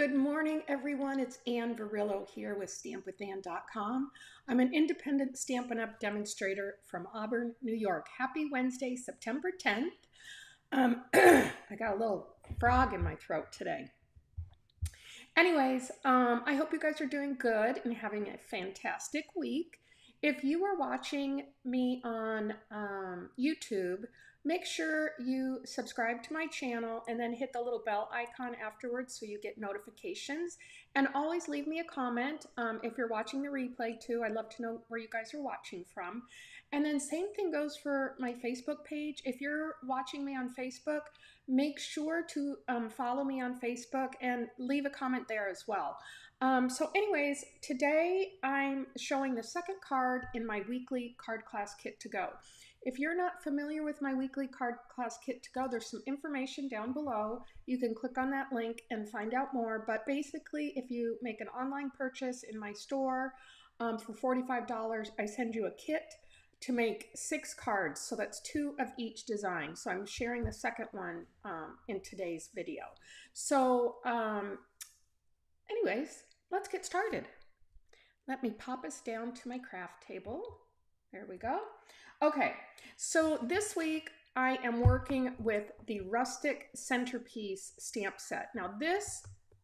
Good morning, everyone. It's Ann Varillo here with stampwithann.com. I'm an independent Stampin' Up! Demonstrator from Auburn, New York. Happy Wednesday, September 10th. I got a little frog in my throat today. Anyways, I hope you guys are doing good and having a fantastic week. If you are watching me on YouTube, make sure you subscribe to my channel and then hit the little bell icon afterwards so you get notifications. And always leave me a comment if you're watching the replay too. I'd love to know where you guys are watching from. And then same thing goes for my Facebook page. If you're watching me on Facebook, make sure to follow me on Facebook and leave a comment there as well. So anyways, today I'm showing the second card in my weekly card class kit to go. If you're not familiar with my weekly card class kit to go, there's some information down below. You can click on that link and find out more. But basically, if you make an online purchase in my store for $45, I send you a kit to make 6 cards. So that's 2 of each design. So I'm sharing the second one in today's video. So anyways, let's get started. Let me pop us down to my craft table. There we go. Okay, so this week I am working with the Rustic Centerpiece Stamp Set. Now this,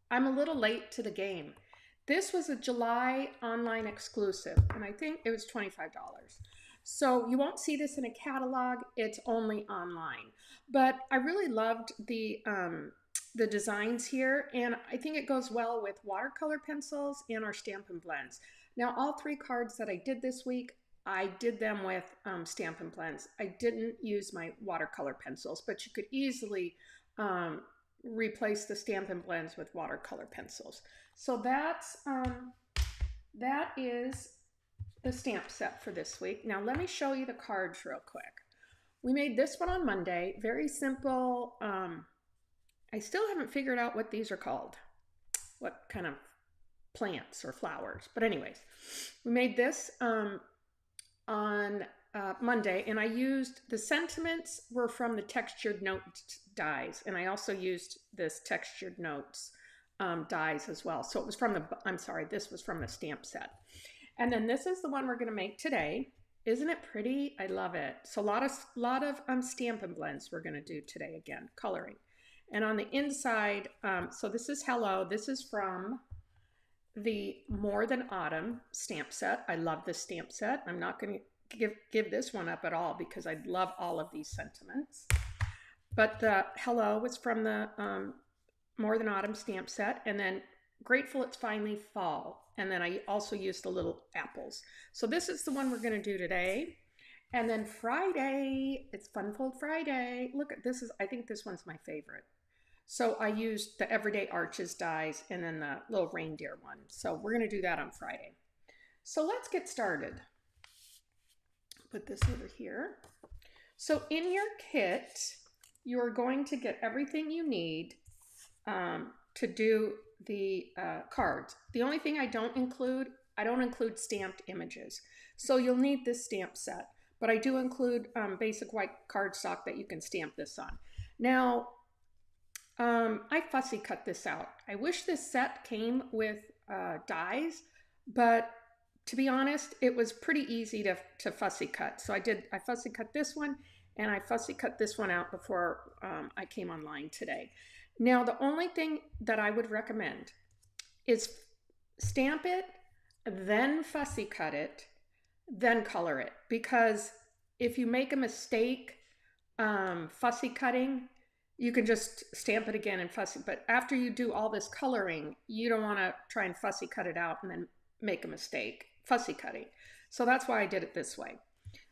I'm a little late to the game. This was a July online exclusive, and I think it was $25. So you won't see this in a catalog, it's only online. But I really loved the designs here, and I think it goes well with watercolor pencils and our Stampin' Blends. Now all 3 cards that I did this week, I did them with Stampin' Blends. I didn't use my watercolor pencils, but you could easily replace the Stampin' Blends with watercolor pencils. So that is the stamp set for this week. Now let me show you the cards real quick. We made this one on Monday, very simple. I still haven't figured out what these are called, what kind of plants or flowers. But anyways, we made this on Monday, and I used the sentiments were from the textured notes dies, and I also used this textured notes dies as well. So it was from the, I'm sorry, this was from the stamp set. And then this is the one we're going to make today. Isn't it pretty? I love it. So a lot of Stampin' Blends we're going to do today again, coloring. And on the inside, so this is Hello. This is from the More Than Autumn stamp set. I love this stamp set. I'm not going to give this one up at all because I love all of these sentiments. But the Hello was from the More Than Autumn stamp set. And then Grateful It's Finally Fall. And then I also used the little apples. So this is the one we're going to do today. And then Friday, it's Fun Fold Friday. Look at this, I think this one's my favorite. So I used the Everyday Arches dies and then the little reindeer one. So we're going to do that on Friday. So let's get started. Put this over here. So in your kit, you're going to get everything you need to do the cards. The only thing I don't include stamped images. So you'll need this stamp set. But I do include basic white cardstock that you can stamp this on. Now, I fussy cut this out. I wish this set came with dies, but to be honest, it was pretty easy to fussy cut. So I fussy cut this one, and I fussy cut this one out before I came online today. Now, the only thing that I would recommend is stamp it, then fussy cut it, then color it. Because if you make a mistake fussy cutting, you can just stamp it again and fussy. But after you do all this coloring, you don't want to try and fussy cut it out and then make a mistake fussy cutting. So that's why I did it this way.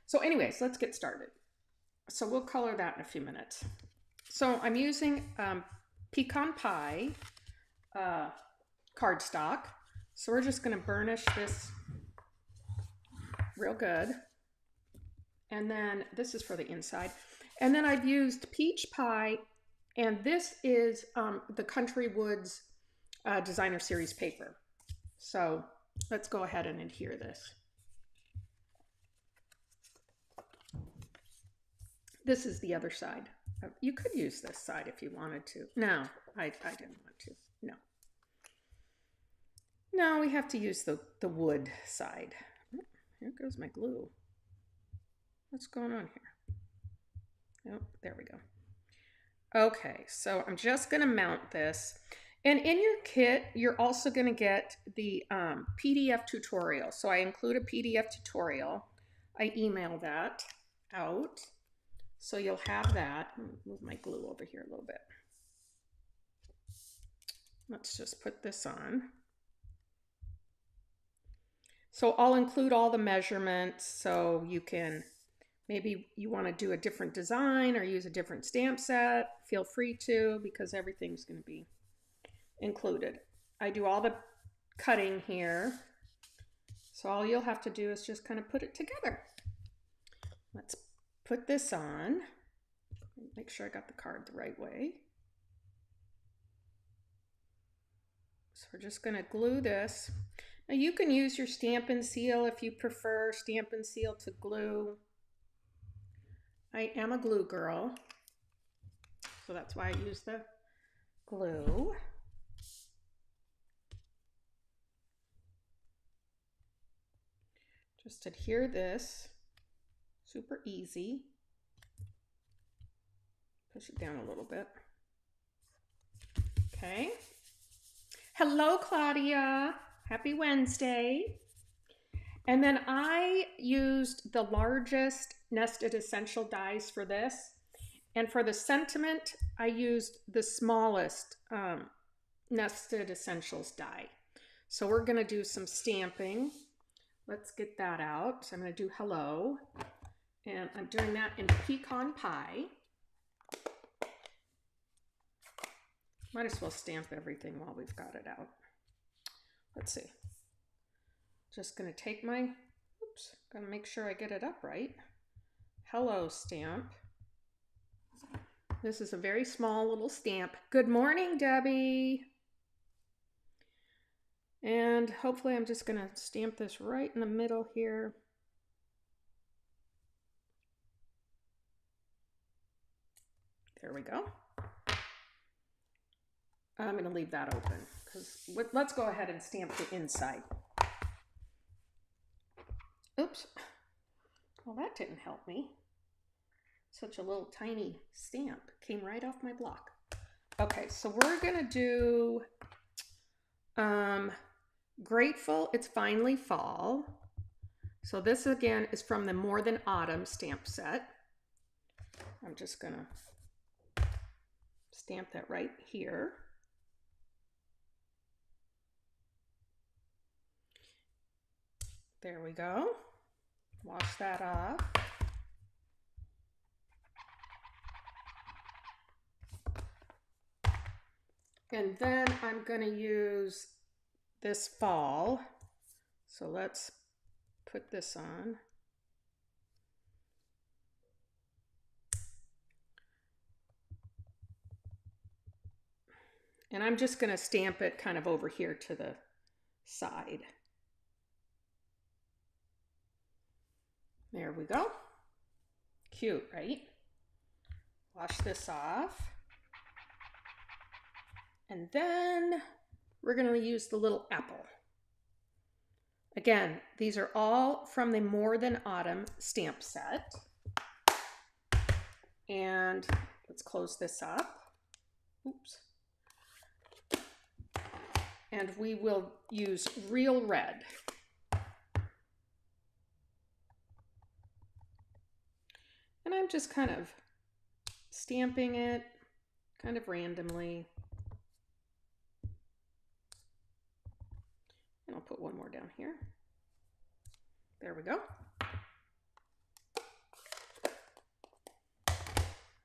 So anyways, let's get started. So we'll color that in a few minutes. So I'm using Pecan Pie cardstock. So we're just going to burnish this real good. And then this is for the inside. And then I've used Peach Pie, and this is the Country Woods Designer Series paper. So let's go ahead and adhere this. This is the other side. You could use this side if you wanted to. No, I didn't want to. No. No, we have to use the wood side. Here goes my glue. What's going on here? Oh, there we go. Okay, so I'm just going to mount this. And in your kit, you're also going to get the PDF tutorial. So I include a PDF tutorial. I email that out. So you'll have that. Move my glue over here a little bit. Let's just put this on. So I'll include all the measurements so you can, maybe you want to do a different design or use a different stamp set. Feel free to, because everything's going to be included. I do all the cutting here. So all you'll have to do is just kind of put it together. Let's put this on. Make sure I got the card the right way. So we're just going to glue this. Now you can use your Stampin' Seal if you prefer Stampin' Seal to glue. I am a glue girl, so that's why I use the glue. Just adhere this, super easy. Push it down a little bit. Okay. Hello, Claudia. Happy Wednesday. And then I used the largest nested essential dies for this. And for the sentiment, I used the smallest nested essentials die. So we're going to do some stamping. Let's get that out. So I'm going to do hello. And I'm doing that in pecan pie. Might as well stamp everything while we've got it out. Let's see. Just going to take my, oops, going to make sure I get it up right. Hello stamp. This is a very small little stamp. Good morning, Debbie. And hopefully I'm just going to stamp this right in the middle here. There we go. I'm going to leave that open because let's go ahead and stamp the inside. Oops. Well, that didn't help me. Such a little tiny stamp came right off my block. Okay, so we're going to do Grateful It's Finally Fall. So this again is from the More Than Autumn stamp set. I'm just going to stamp that right here. There we go. Wash that off. And then I'm going to use this fall. So let's put this on. And I'm just going to stamp it kind of over here to the side. There we go. Cute, right? Wash this off. And then we're going to use the little apple. Again, these are all from the More Than Autumn stamp set. And let's close this up. Oops. And we will use Real Red. And I'm just kind of stamping it kind of randomly. And I'll put one more down here. There we go.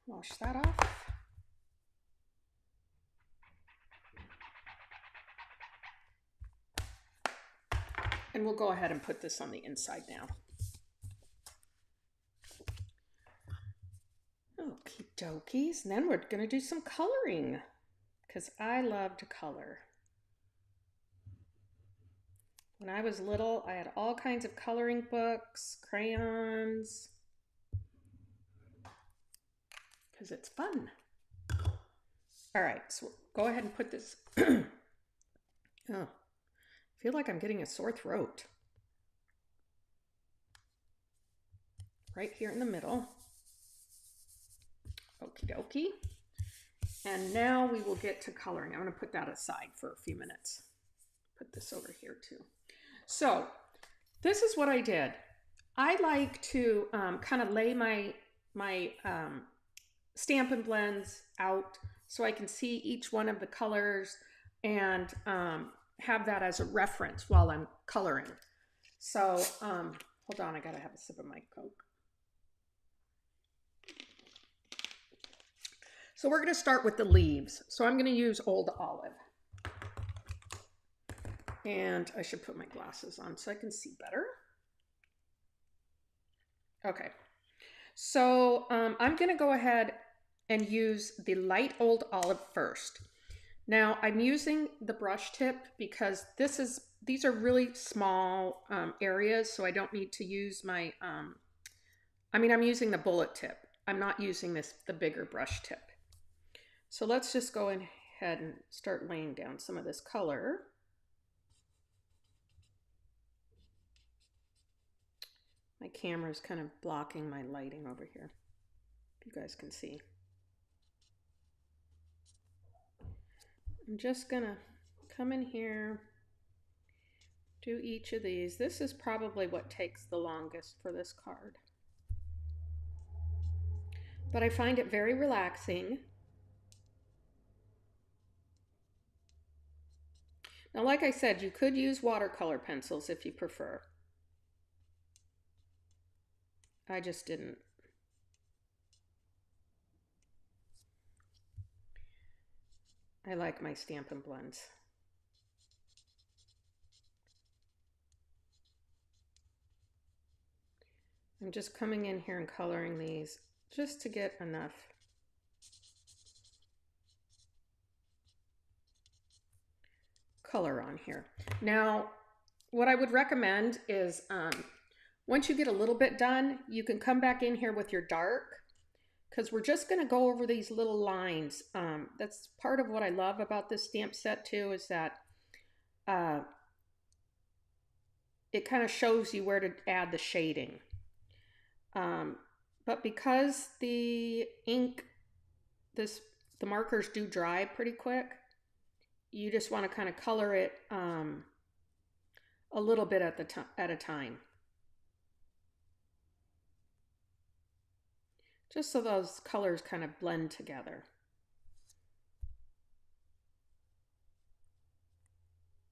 Wash that off. And we'll go ahead and put this on the inside now. Okie dokies. And then we're going to do some coloring because I love to color. When I was little, I had all kinds of coloring books, crayons, because it's fun. All right, so go ahead and put this. Oh, feel like I'm getting a sore throat. Right here in the middle. Okie dokie. And now we will get to coloring. I'm going to put that aside for a few minutes. Put this over here too. So this is what I did. I like to kind of lay my Stampin' Blends out so I can see each one of the colors and have that as a reference while I'm coloring. So hold on, I gotta have a sip of my Coke. So we're gonna start with the leaves. So I'm gonna use Old Olive. And I should put my glasses on so I can see better. Okay, so I'm gonna go ahead and use the light Old Olive first. Now I'm using the brush tip because these are really small areas, so I don't need to use my, I'm using the bullet tip. I'm not using the bigger brush tip. So let's just go ahead and start laying down some of this color. My camera is kind of blocking my lighting over here, if you guys can see. I'm just gonna come in here, do each of these. This is probably what takes the longest for this card. But I find it very relaxing. Now, like I said, you could use watercolor pencils if you prefer. I just didn't. I like my Stampin' Blends. I'm just coming in here and coloring these just to get enough color on here. Now, what I would recommend is once you get a little bit done, you can come back in here with your dark, because we're just going to go over these little lines. That's part of what I love about this stamp set too, is that it kind of shows you where to add the shading. But because the ink, the markers do dry pretty quick, you just want to kind of color it a little bit at a time. Just so those colors kind of blend together.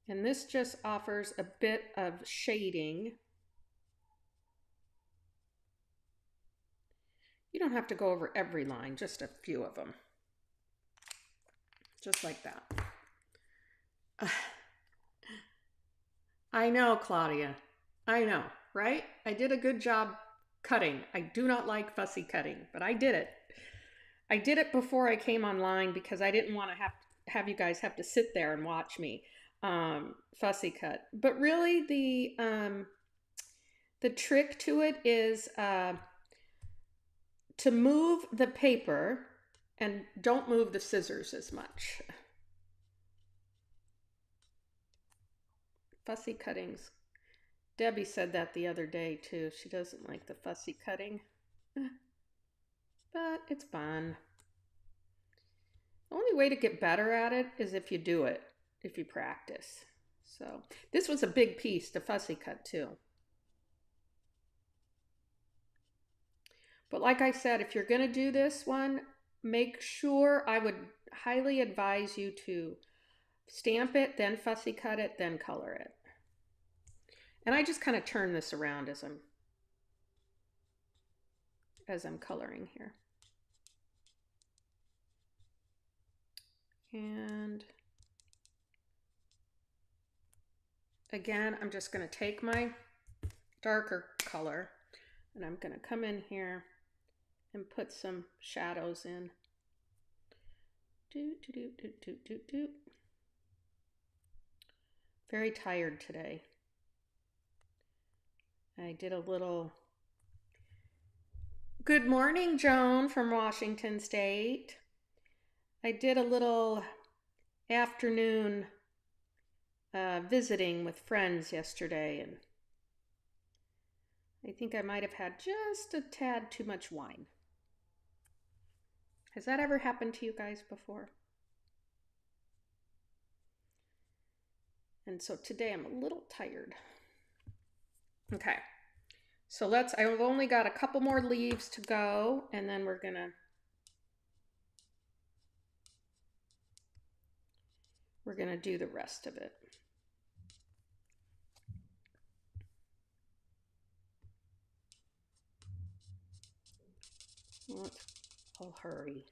And this just offers a bit of shading. You don't have to go over every line, just a few of them. Just like that. I know, Claudia. I know, right? I did a good job cutting. I do not like fussy cutting, but I did it. I did it before I came online because I didn't want to have you guys have to sit there and watch me fussy cut. But really the trick to it is to move the paper and don't move the scissors as much. Fussy cuttings. Debbie said that the other day too. She doesn't like the fussy cutting, but it's fun. The only way to get better at it is if you do it, if you practice. So this was a big piece to fussy cut too. But like I said, if you're going to do this one, make sure, I would highly advise you to stamp it, then fussy cut it, then color it. And I just kind of turn this around as I'm coloring here. And again, I'm just going to take my darker color and I'm going to come in here and put some shadows in. Very tired today. I did a little, good morning, Joan from Washington State. I did a little afternoon visiting with friends yesterday, and I think I might have had just a tad too much wine. Has that ever happened to you guys before? And so today I'm a little tired. Okay, so I've only got a couple more leaves to go, and then we're gonna do the rest of it. I'll hurry.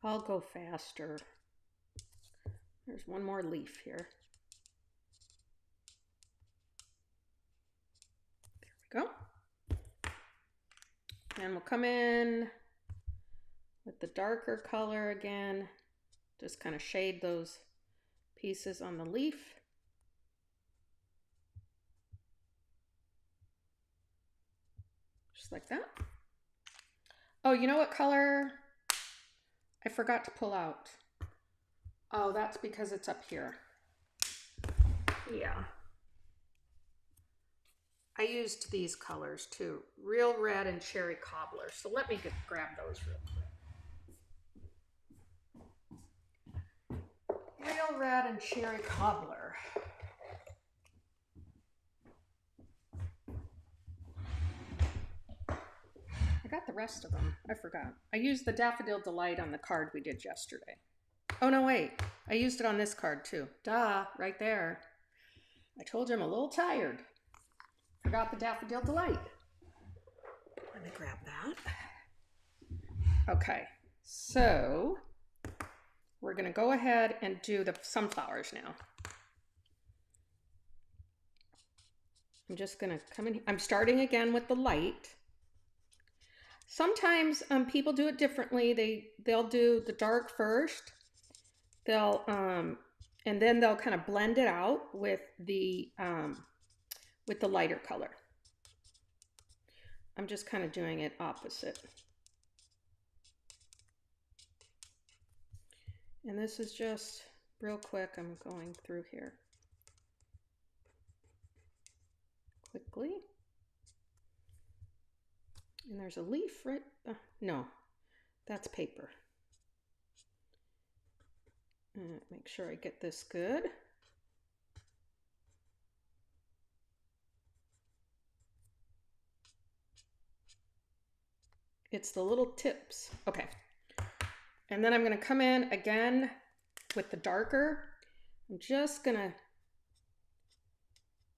I'll go faster. There's one more leaf here. There we go. And we'll come in with the darker color again. Just kind of shade those pieces on the leaf. Just like that. Oh, you know what color I forgot to pull out? Oh, that's because it's up here. Yeah. I used these colors too, Real Red and Cherry Cobbler. So let me grab those real quick. Real Red and Cherry Cobbler. I got the rest of them. I forgot. I used the Daffodil Delight on the card we did yesterday. Oh no, wait. I used it on this card too. Duh, right there. I told you I'm a little tired. Forgot the Daffodil Delight. Let me grab that. Okay, so we're gonna go ahead and do the sunflowers now. I'm just gonna come in. I'm starting again with the light. Sometimes people do it differently. They'll do the dark first. And then they'll kind of blend it out with the lighter color. I'm just kind of doing it opposite. And this is just real quick. I'm going through here quickly. And there's a leaf right, no, that's paper. Make sure I get this good. It's the little tips. Okay. And then I'm going to come in again with the darker. I'm just going to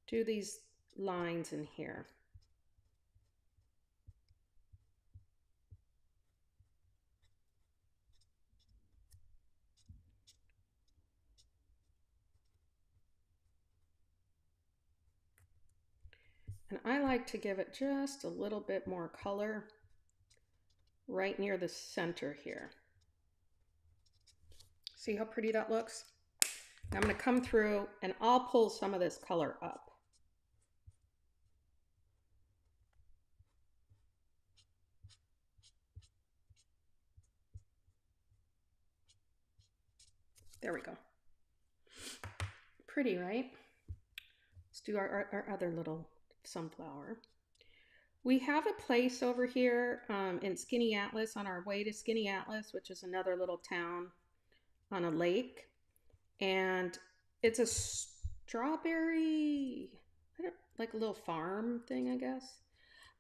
do these lines in here. And I like to give it just a little bit more color right near the center here. See how pretty that looks? Now I'm going to come through and I'll pull some of this color up. There we go. Pretty, right? Let's do our other little sunflower. We have a place over here in Skinny Atlas, on our way to Skinny Atlas, which is another little town on a lake. And it's a strawberry, like a little farm thing, I guess.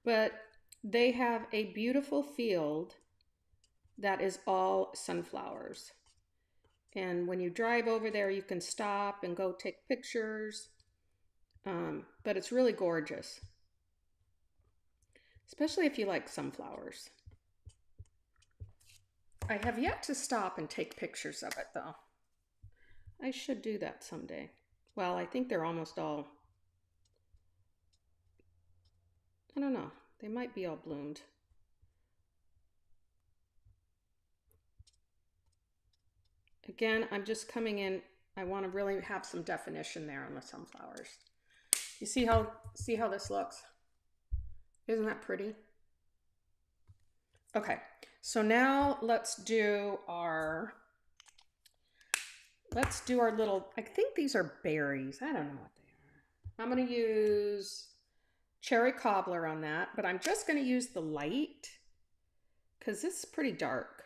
But they have a beautiful field that is all sunflowers. And when you drive over there, you can stop and go take pictures. But it's really gorgeous, especially if you like sunflowers. I have yet to stop and take pictures of it, though. I should do that someday. Well, I think they're almost all, I don't know, they might be all bloomed. Again, I'm just coming in. I want to really have some definition there on the sunflowers. You see how this looks? Isn't that pretty? Okay, so now let's do our let's do our little, I think these are berries. I don't know what they are. I'm going to use cherry cobbler on that, but I'm just going to use the light because this is pretty dark.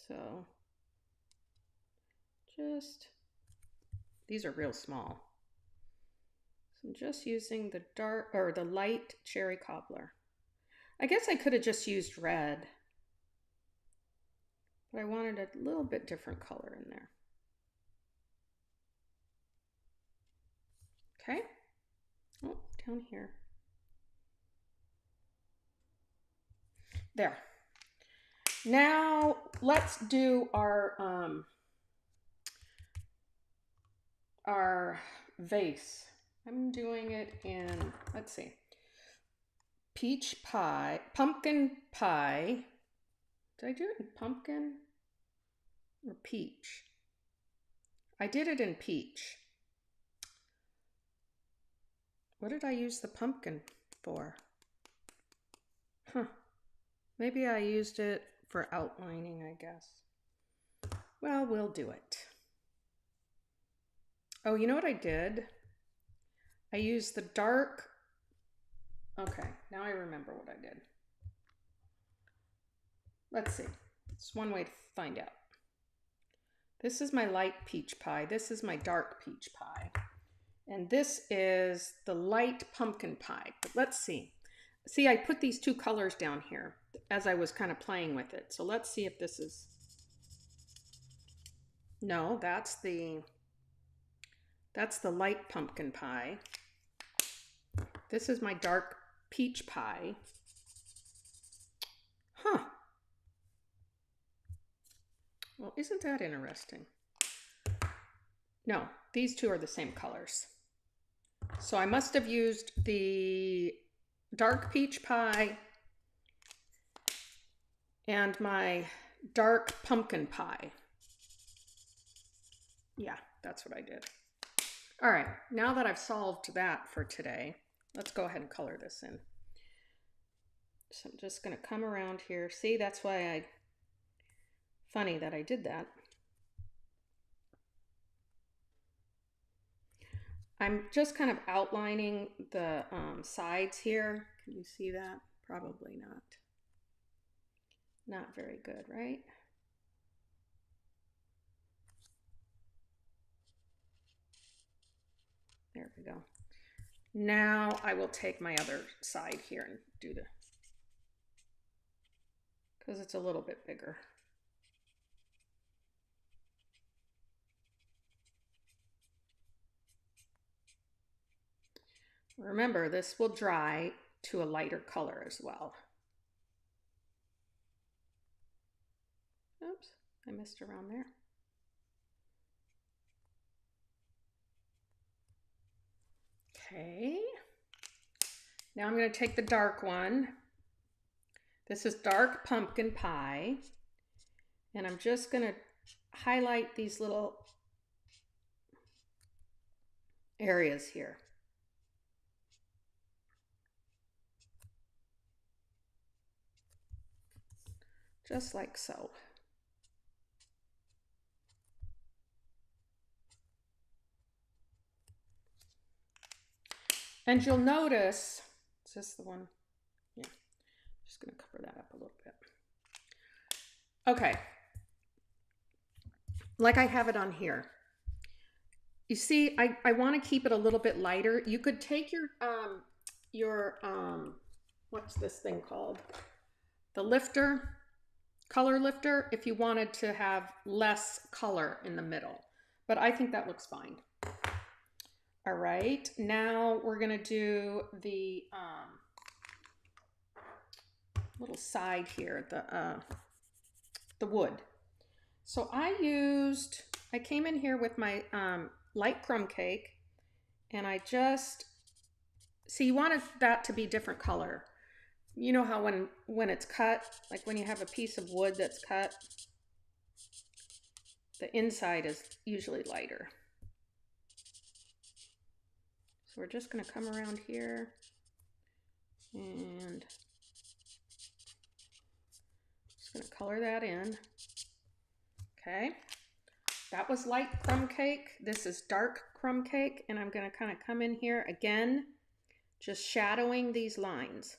So just, these are real small. So I'm just using the dark or the light cherry cobbler. I guess I could have just used red, but I wanted a little bit different color in there. Okay. Oh, down here. There. Now let's do our vase. I'm doing it in, let's see, peach pie, pumpkin pie. Did I do it in pumpkin or peach? I did it in peach. What did I use the pumpkin for? Huh. Maybe I used it for outlining, I guess. Well, we'll do it. Oh, you know what I did? I used the dark. Okay, now I remember what I did. Let's see. It's one way to find out. This is my light peach pie. This is my dark peach pie. And this is the light pumpkin pie. But let's see. See, I put these two colors down here as I was kind of playing with it. So let's see if this is... No, that's the light pumpkin pie. This is my dark peach pie. Huh. Well, isn't that interesting? No, these two are the same colors. So I must have used the dark peach pie and my dark pumpkin pie. Yeah, that's what I did. All right, now that I've solved that for today, let's go ahead and color this in. So I'm just going to come around here. See, that's why funny that I did that. I'm just kind of outlining the sides here. Can you see that? Probably not. Not very good, right? There we go. Now I will take my other side here and do the, because it's a little bit bigger. Remember, this will dry to a lighter color as well. Oops, I missed around there. Okay. Now I'm going to take the dark one. This is dark pumpkin pie. And I'm just going to highlight these little areas here. Just like so. And you'll notice, is this the one? Yeah, I'm just going to cover that up a little bit. Okay, like I have it on here. You see, I want to keep it a little bit lighter. You could take your what's this thing called? The lifter, color lifter, if you wanted to have less color in the middle. But I think that looks fine. All right, now we're going to do the little side here, the wood. So I came in here with my light crumb cake, and I just, see, you wanted that to be different color. You know how when it's cut, like when you have a piece of wood that's cut, the inside is usually lighter. So we're just going to come around here and Just going to color that in. Okay. That was light crumb cake. This is dark crumb cake, and I'm going to kind of come in here again, just shadowing these lines.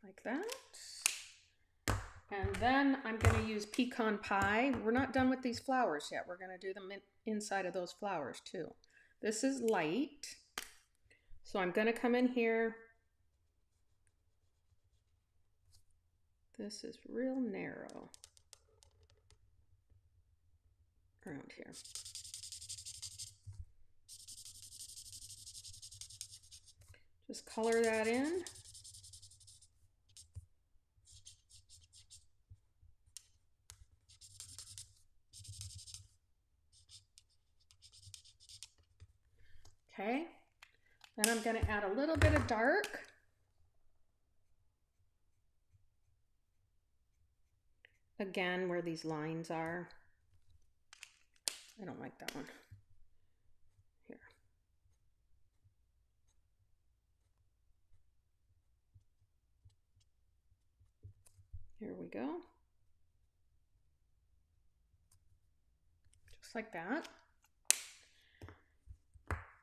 Like that. And then I'm going to use pecan pie. We're not done with these flowers yet. We're going to do them inside of those flowers too. This is light. So I'm going to come in here. This is real narrow around here. Just color that in. Okay, then I'm going to add a little bit of dark. Again, where these lines are. I don't like that one. Here. Here we go. Just like that.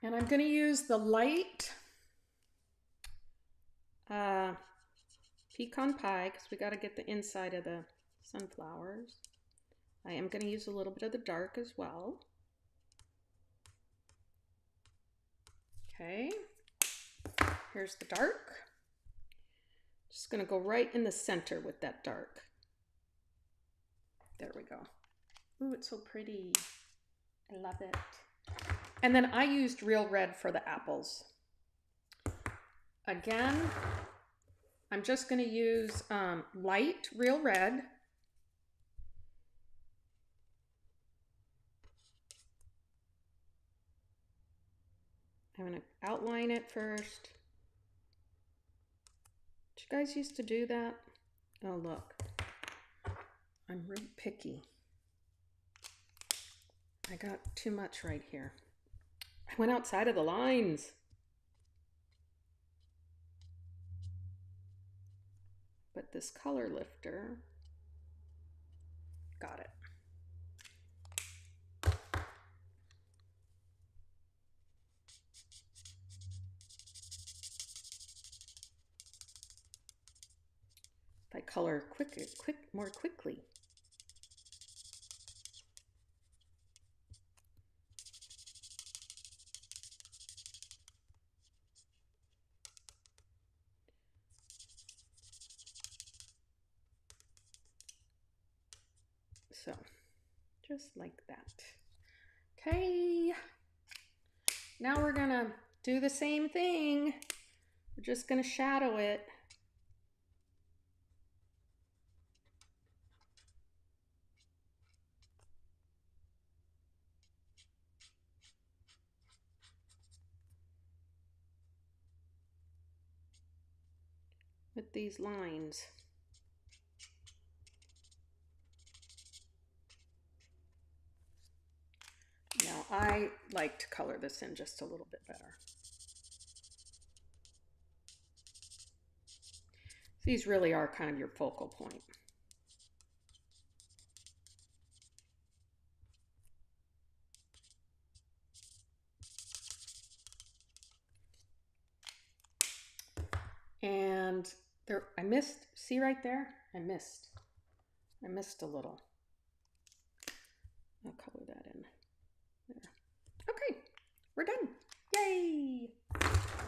And I'm going to use the light pecan pie because we got to get the inside of the sunflowers. I am going to use a little bit of the dark as well. Okay, here's the dark. Just going to go right in the center with that dark. There we go. Ooh, it's so pretty. I love it. And then I used real red for the apples. Again, I'm just going to use light real red. I'm going to outline it first. Did you guys used to do that? Oh, look. I'm real picky. I got too much right here. I went outside of the lines. But this color lifter, got it. If I color more quickly. So, just like that. Okay. Now we're gonna do the same thing. We're just gonna shadow it. With these lines. Now I like to color this in just a little bit better. These really are kind of your focal point. And there, I missed, see right there? I missed a little. I'll color that in there. Okay, we're done. Yay!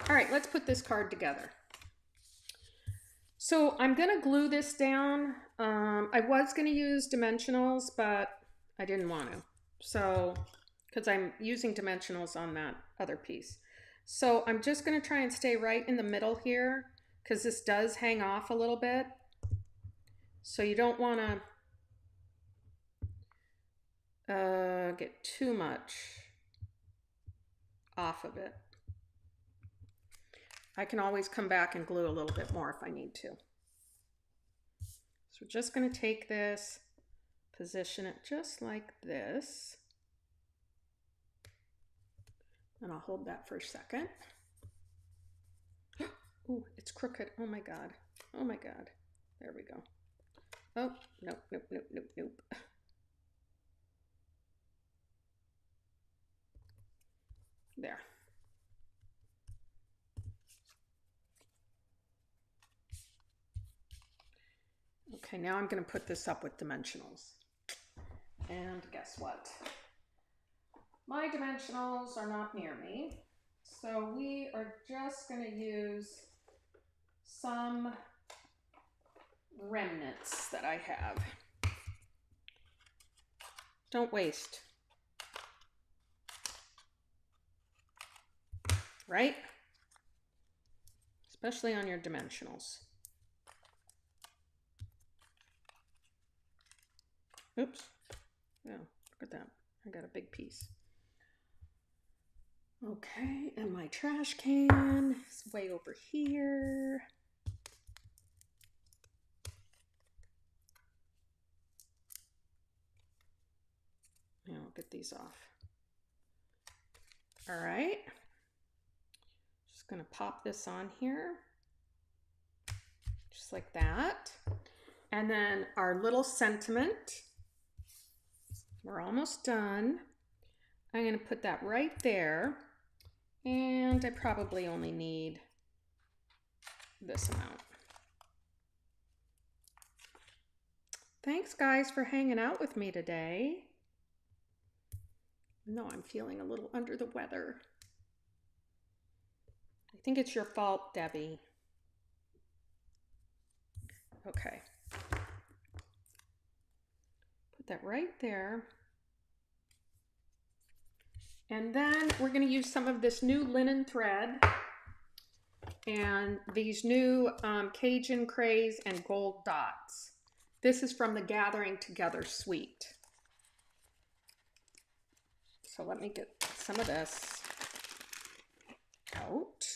All right, let's put this card together. So I'm gonna glue this down. I was gonna use dimensionals, but I didn't want to. So, because I'm using dimensionals on that other piece. So I'm just gonna try and stay right in the middle here, because this does hang off a little bit. So you don't wanna get too much off of it. I can always come back and glue a little bit more if I need to. So we're just going to take this, position it just like this. And I'll hold that for a second. Ooh, it's crooked. Oh my God. Oh my God. There we go. Oh, nope, nope, nope, nope, nope. There. Okay, now I'm going to put this up with dimensionals. And guess what? My dimensionals are not near me. So we are just going to use some remnants that I have. Don't waste. Right? Especially on your dimensionals. Oops. Oh, look at that. I got a big piece. Okay, and my trash can is way over here. Now I'll get these off. All right. Just gonna pop this on here. Just like that. And then our little sentiment. We're almost done. I'm going to put that right there. And I probably only need this amount. Thanks, guys, for hanging out with me today. No, I'm feeling a little under the weather. I think it's your fault, Debbie. Okay. Put that right there. And then we're going to use some of this new linen thread and these new Cajun Craze and gold dots. This is from the Gathering Together suite. So let me get some of this out.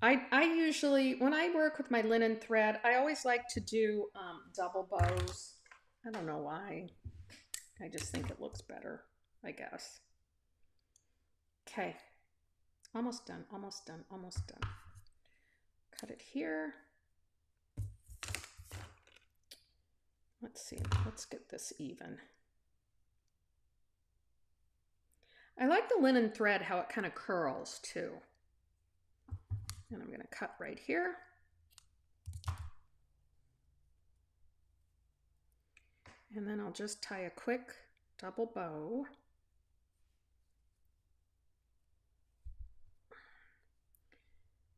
I usually, when I work with my linen thread, I always like to do double bows. I don't know why. I just think it looks better, I guess. Okay, almost done, almost done, almost done. Cut it here. Let's see, let's get this even. I like the linen thread, how it kind of curls too. And I'm going to cut right here. And then I'll just tie a quick double bow.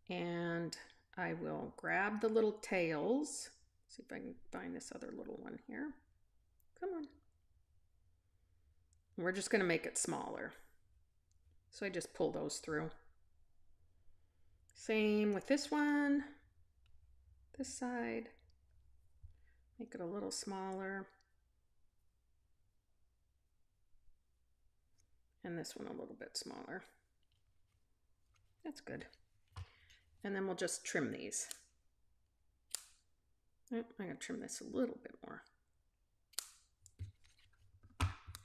And I will grab the little tails. See if I can find this other little one here. Come on. And we're just going to make it smaller. So I just pull those through. Same with this one. This side. Make it a little smaller. And this one a little bit smaller. That's good. And then we'll just trim these. Oh, I'm going to trim this a little bit more.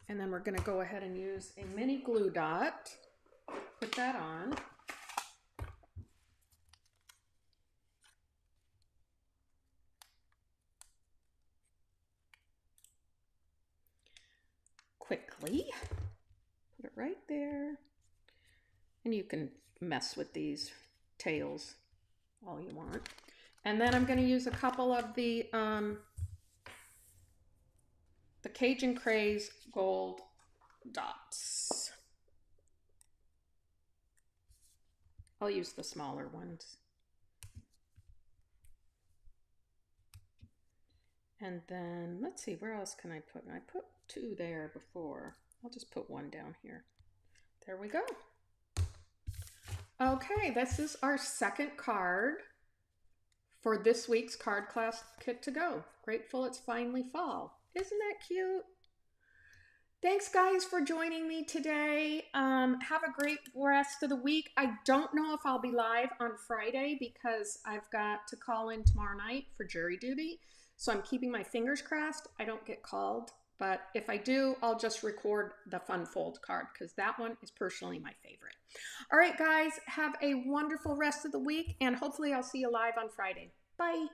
And then we're going to go ahead and use a mini glue dot. Put that on. Quickly. Put it right there. And you can mess with these tails all you want. And then I'm going to use a couple of the Cajun Craze gold dots. I'll use the smaller ones. And then let's see, where else can I put? I put two there before. I'll just put one down here. There we go. Okay, this is our second card for this week's card class kit to go. Grateful it's finally fall. Isn't that cute? Thanks, guys, for joining me today. Have a great rest of the week. I don't know if I'll be live on Friday because I've got to call in tomorrow night for jury duty. So I'm keeping my fingers crossed I don't get called But if I do, I'll just record the fun fold card because that one is personally my favorite. All right, guys, have a wonderful rest of the week, and hopefully I'll see you live on Friday. Bye.